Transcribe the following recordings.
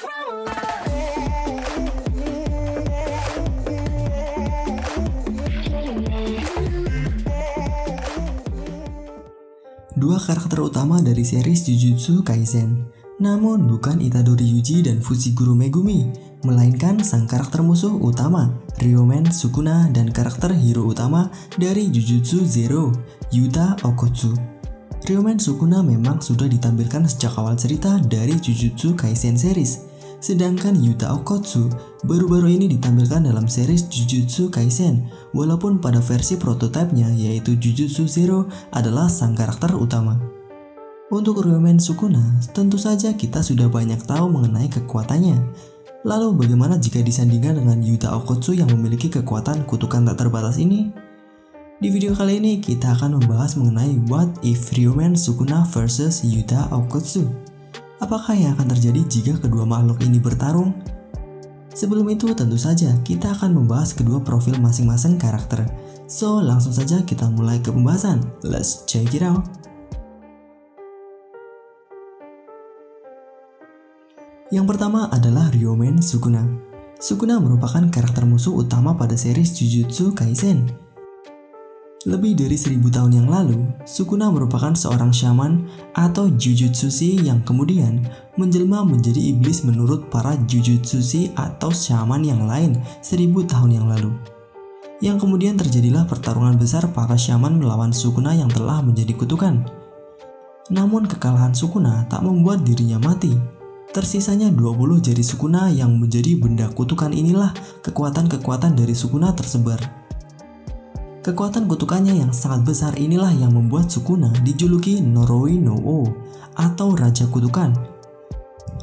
Dua karakter utama dari series Jujutsu Kaisen, namun bukan Itadori Yuji dan Fushiguro Megumi, melainkan sang karakter musuh utama, Ryomen Sukuna, dan karakter hero utama dari Jujutsu Zero, Yuta Okkotsu. Ryomen Sukuna memang sudah ditampilkan sejak awal cerita dari Jujutsu Kaisen series, sedangkan Yuta Okkotsu baru-baru ini ditampilkan dalam series Jujutsu Kaisen, walaupun pada versi prototipenya yaitu Jujutsu Zero adalah sang karakter utama. Untuk Ryomen Sukuna, tentu saja kita sudah banyak tahu mengenai kekuatannya. Lalu bagaimana jika disandingkan dengan Yuta Okkotsu yang memiliki kekuatan kutukan tak terbatas ini? Di video kali ini kita akan membahas mengenai What if Ryomen Sukuna versus Yuta Okkotsu. Apakah yang akan terjadi jika kedua makhluk ini bertarung? Sebelum itu tentu saja kita akan membahas kedua profil masing-masing karakter. So langsung saja kita mulai ke pembahasan. Let's check it out. Yang pertama adalah Ryomen Sukuna. Sukuna merupakan karakter musuh utama pada series Jujutsu Kaisen. Lebih dari 1000 tahun yang lalu, Sukuna merupakan seorang shaman atau jujutsushi yang kemudian menjelma menjadi iblis menurut para jujutsushi atau shaman yang lain 1000 tahun yang lalu. Yang kemudian terjadilah pertarungan besar para shaman melawan Sukuna yang telah menjadi kutukan. Namun kekalahan Sukuna tak membuat dirinya mati. Tersisanya 20 jari Sukuna yang menjadi benda kutukan. Inilah kekuatan-kekuatan dari Sukuna tersebar. Kekuatan kutukannya yang sangat besar inilah yang membuat Sukuna dijuluki Noroi no O atau Raja Kutukan.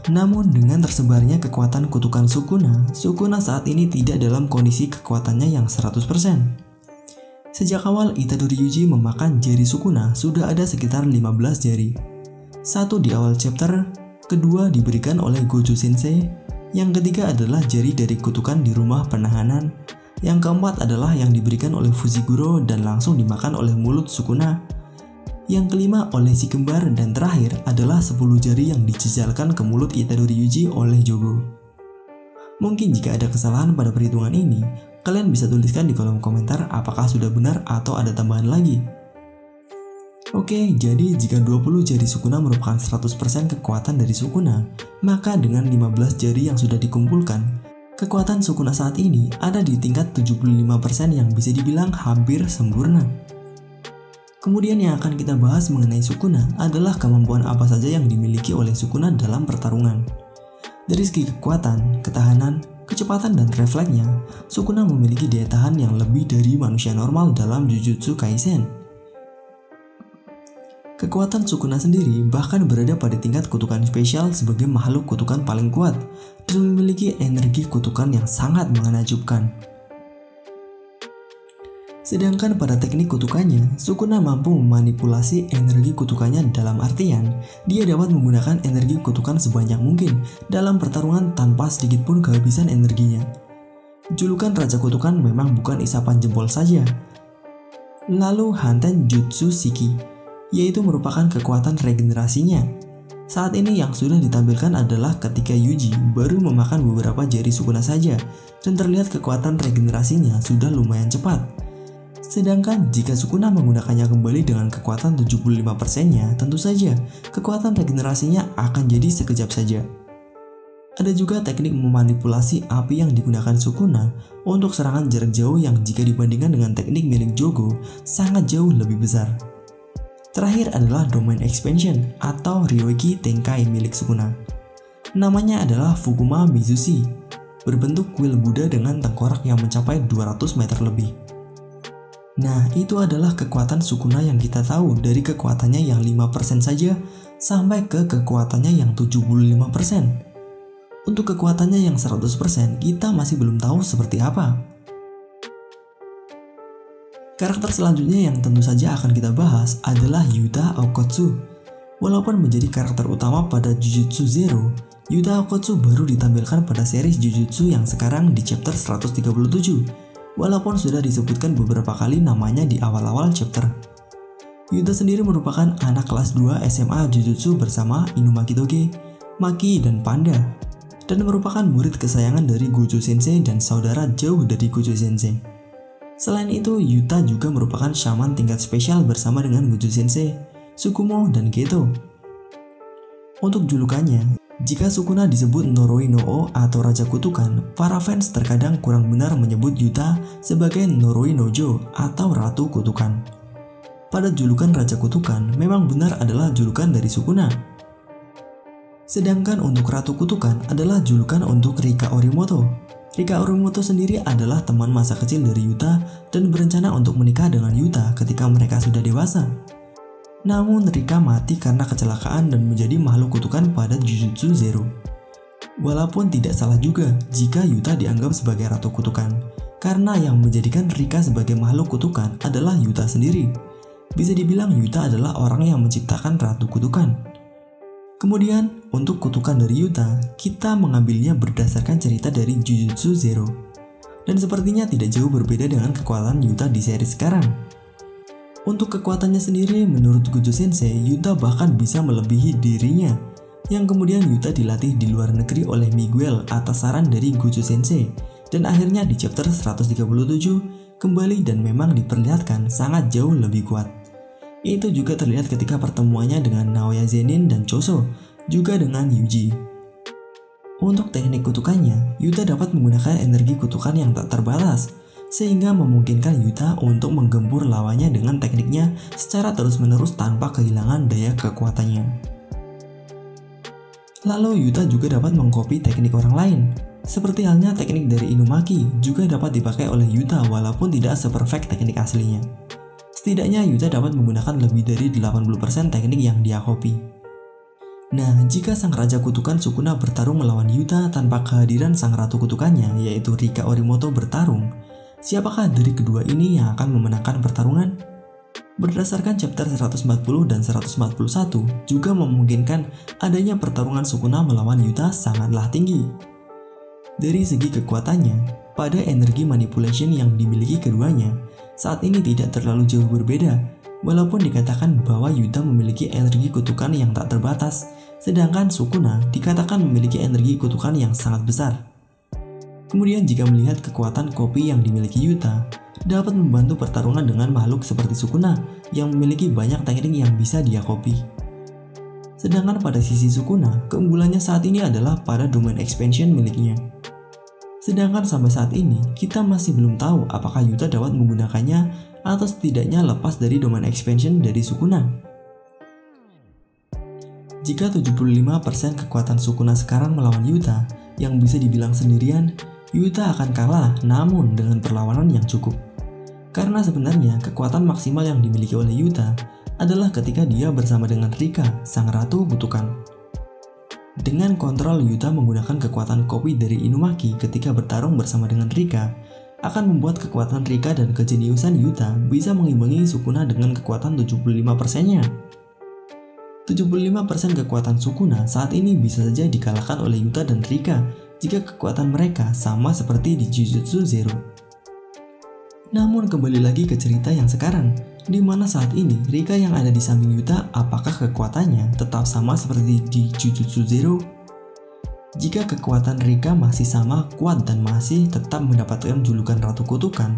Namun dengan tersebarnya kekuatan kutukan Sukuna saat ini tidak dalam kondisi kekuatannya yang 100%. Sejak awal Itadori Yuji memakan jari Sukuna sudah ada sekitar 15 jari. Satu di awal chapter, kedua diberikan oleh Gojo Sensei, yang ketiga adalah jari dari kutukan di rumah penahanan, yang keempat adalah yang diberikan oleh Fushiguro dan langsung dimakan oleh mulut Sukuna, yang kelima oleh si kembar, dan terakhir adalah 10 jari yang dijejalkan ke mulut Itadori Yuji oleh Jogo. Mungkin jika ada kesalahan pada perhitungan ini, kalian bisa tuliskan di kolom komentar apakah sudah benar atau ada tambahan lagi. Oke, jadi jika 20 jari Sukuna merupakan 100% kekuatan dari Sukuna, maka dengan 15 jari yang sudah dikumpulkan, kekuatan Sukuna saat ini ada di tingkat 75% yang bisa dibilang hampir sempurna. Kemudian yang akan kita bahas mengenai Sukuna adalah kemampuan apa saja yang dimiliki oleh Sukuna dalam pertarungan. Dari segi kekuatan, ketahanan, kecepatan, dan refleksnya, Sukuna memiliki daya tahan yang lebih dari manusia normal dalam Jujutsu Kaisen. Kekuatan Sukuna sendiri bahkan berada pada tingkat kutukan spesial sebagai makhluk kutukan paling kuat dan memiliki energi kutukan yang sangat menakjubkan. Sedangkan pada teknik kutukannya, Sukuna mampu memanipulasi energi kutukannya dalam artian dia dapat menggunakan energi kutukan sebanyak mungkin dalam pertarungan tanpa sedikit pun kehabisan energinya. Julukan Raja Kutukan memang bukan isapan jempol saja. Lalu Hanten Jutsu Shiki, yaitu merupakan kekuatan regenerasinya. Saat ini yang sudah ditampilkan adalah ketika Yuji baru memakan beberapa jari Sukuna saja dan terlihat kekuatan regenerasinya sudah lumayan cepat. Sedangkan jika Sukuna menggunakannya kembali dengan kekuatan 75%-nya, tentu saja kekuatan regenerasinya akan jadi sekejap saja. Ada juga teknik memanipulasi api yang digunakan Sukuna untuk serangan jarak jauh yang jika dibandingkan dengan teknik milik Jogo sangat jauh lebih besar. Terakhir adalah Domain Expansion atau Ryoiki Tenkai milik Sukuna. Namanya adalah Fukuma Mizushi, berbentuk kuil Buddha dengan tengkorak yang mencapai 200 meter lebih. Nah, itu adalah kekuatan Sukuna yang kita tahu dari kekuatannya yang 5% saja sampai ke kekuatannya yang 75%. Untuk kekuatannya yang 100% kita masih belum tahu seperti apa. Karakter selanjutnya yang tentu saja akan kita bahas adalah Yuta Okkotsu. Walaupun menjadi karakter utama pada Jujutsu Zero, Yuta Okkotsu baru ditampilkan pada series Jujutsu yang sekarang di chapter 137, walaupun sudah disebutkan beberapa kali namanya di awal-awal chapter. Yuta sendiri merupakan anak kelas 2 SMA Jujutsu bersama Inumaki Toge, Maki, dan Panda. dan merupakan murid kesayangan dari Gojo Sensei dan saudara jauh dari Gojo Sensei. Selain itu, Yuta juga merupakan shaman tingkat spesial bersama dengan Gojo Sensei, Tsukumo, dan Geto. Untuk julukannya, jika Sukuna disebut Noroi no O atau Raja Kutukan, para fans terkadang kurang benar menyebut Yuta sebagai Noroi no Jo atau Ratu Kutukan. Pada julukan Raja Kutukan memang benar adalah julukan dari Sukuna. Sedangkan untuk Ratu Kutukan adalah julukan untuk Rika Orimoto. Rika Orimoto sendiri adalah teman masa kecil dari Yuta dan berencana untuk menikah dengan Yuta ketika mereka sudah dewasa. Namun Rika mati karena kecelakaan dan menjadi makhluk kutukan pada Jujutsu Zero. Walaupun tidak salah juga jika Yuta dianggap sebagai Ratu Kutukan, karena yang menjadikan Rika sebagai makhluk kutukan adalah Yuta sendiri. Bisa dibilang Yuta adalah orang yang menciptakan Ratu Kutukan. Kemudian, untuk kutukan dari Yuta, kita mengambilnya berdasarkan cerita dari Jujutsu Zero. Dan sepertinya tidak jauh berbeda dengan kekuatan Yuta di seri sekarang. Untuk kekuatannya sendiri, menurut Gojo Sensei, Yuta bahkan bisa melebihi dirinya. Yang kemudian Yuta dilatih di luar negeri oleh Miguel atas saran dari Gojo Sensei. Dan akhirnya di chapter 137, kembali dan memang diperlihatkan sangat jauh lebih kuat. Itu juga terlihat ketika pertemuannya dengan Naoya Zenin dan Choso, juga dengan Yuji. Untuk teknik kutukannya, Yuta dapat menggunakan energi kutukan yang tak terbatas, sehingga memungkinkan Yuta untuk menggempur lawannya dengan tekniknya secara terus-menerus tanpa kehilangan daya kekuatannya. Lalu Yuta juga dapat mengcopy teknik orang lain, seperti halnya teknik dari Inumaki juga dapat dipakai oleh Yuta walaupun tidak seperfect teknik aslinya. Setidaknya Yuta dapat menggunakan lebih dari 80% teknik yang dia copy. Nah, jika sang Raja Kutukan Sukuna bertarung melawan Yuta tanpa kehadiran sang Ratu Kutukannya, yaitu Rika Orimoto bertarung, siapakah dari kedua ini yang akan memenangkan pertarungan? Berdasarkan chapter 140 dan 141 juga memungkinkan adanya pertarungan Sukuna melawan Yuta sangatlah tinggi. Dari segi kekuatannya, pada energi manipulation yang dimiliki keduanya, saat ini tidak terlalu jauh berbeda, walaupun dikatakan bahwa Yuta memiliki energi kutukan yang tak terbatas, sedangkan Sukuna dikatakan memiliki energi kutukan yang sangat besar. Kemudian jika melihat kekuatan kopi yang dimiliki Yuta, dapat membantu pertarungan dengan makhluk seperti Sukuna yang memiliki banyak teknik yang bisa dia copy. Sedangkan pada sisi Sukuna, keunggulannya saat ini adalah pada domain expansion miliknya. Sedangkan sampai saat ini, kita masih belum tahu apakah Yuta dapat menggunakannya atau setidaknya lepas dari domain expansion dari Sukuna. Jika 75% kekuatan Sukuna sekarang melawan Yuta, yang bisa dibilang sendirian, Yuta akan kalah namun dengan perlawanan yang cukup. Karena sebenarnya kekuatan maksimal yang dimiliki oleh Yuta adalah ketika dia bersama dengan Rika, sang Ratu Kutukan. Dengan kontrol Yuta menggunakan kekuatan kopi dari Inumaki ketika bertarung bersama dengan Rika, akan membuat kekuatan Rika dan kejeniusan Yuta bisa mengimbangi Sukuna dengan kekuatan 75%-nya. 75% kekuatan Sukuna saat ini bisa saja dikalahkan oleh Yuta dan Rika jika kekuatan mereka sama seperti di Jujutsu Zero. Namun kembali lagi ke cerita yang sekarang, di mana saat ini Rika yang ada di samping Yuta apakah kekuatannya tetap sama seperti di Jujutsu Zero? Jika kekuatan Rika masih sama kuat dan masih tetap mendapatkan julukan Ratu Kutukan,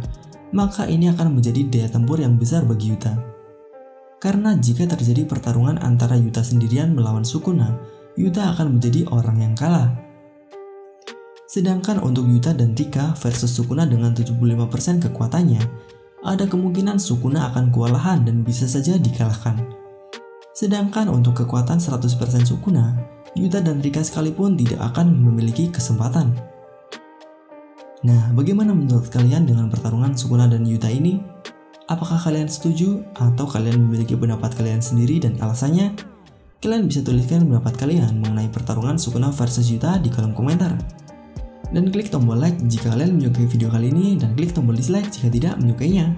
maka ini akan menjadi daya tempur yang besar bagi Yuta. Karena jika terjadi pertarungan antara Yuta sendirian melawan Sukuna, Yuta akan menjadi orang yang kalah. Sedangkan untuk Yuta dan Rika versus Sukuna dengan 75% kekuatannya, ada kemungkinan Sukuna akan kewalahan dan bisa saja dikalahkan. Sedangkan untuk kekuatan 100% Sukuna, Yuta dan Rika sekalipun tidak akan memiliki kesempatan. Nah, bagaimana menurut kalian dengan pertarungan Sukuna dan Yuta ini? Apakah kalian setuju atau kalian memiliki pendapat kalian sendiri dan alasannya? Kalian bisa tuliskan pendapat kalian mengenai pertarungan Sukuna versus Yuta di kolom komentar. Dan klik tombol like jika kalian menyukai video kali ini dan klik tombol dislike jika tidak menyukainya.